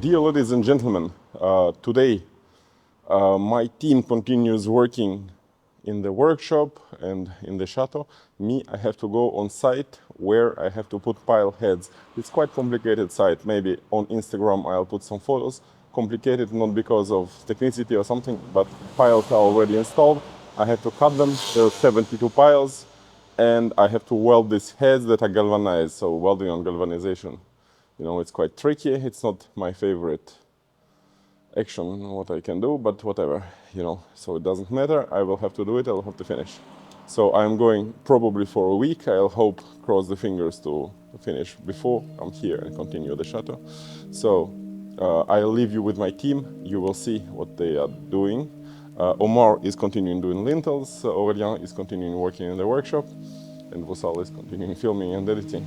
Dear ladies and gentlemen, today my team continues working in the workshop and in the chateau. Me, I have to go on site where I have to put pile heads. It's quite complicated site. Maybe on Instagram I'll put some photos. Complicated not because of technicity or something, but piles are already installed. I have to cut them. There are 72 piles, and I have to weld these heads that are galvanized. So welding on galvanization. You know, it's quite tricky. It's not my favorite action, what I can do, but whatever, you know, so it doesn't matter. I will have to do it. I'll have to finish. So I'm going probably for a week. I'll hope, cross the fingers, to finish before I'm here and continue the chateau. So I'll leave you with my team. You will see what they are doing. Omar is continuing doing lintels. Aurélien is continuing working in the workshop. And Vosal is continuing filming and editing.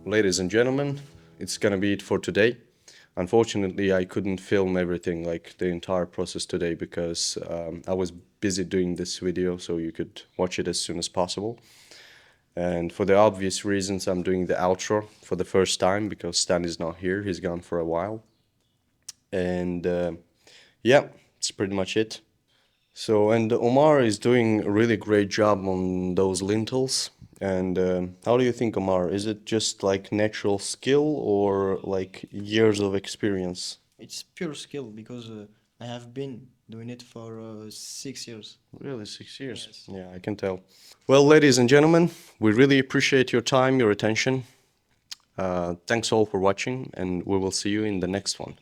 ladies and gentlemen, it's gonna be it for today. Unfortunately, I couldn't film everything, like the entire process today, because I was busy doing this video so you could watch it as soon as possible. And for the obvious reasons, I'm doing the outro for the first time because Stan is not here. He's gone for a while. And yeah, it's pretty much it. So, and Omar is doing a really great job on those lintels. And how do you think, Omar? Is it just like natural skill or like years of experience? It's pure skill because I have been doing it for 6 years. Really, 6 years? Yes. Yeah, I can tell. Well, ladies and gentlemen, we really appreciate your time, your attention. Thanks all for watching, and we will see you in the next one.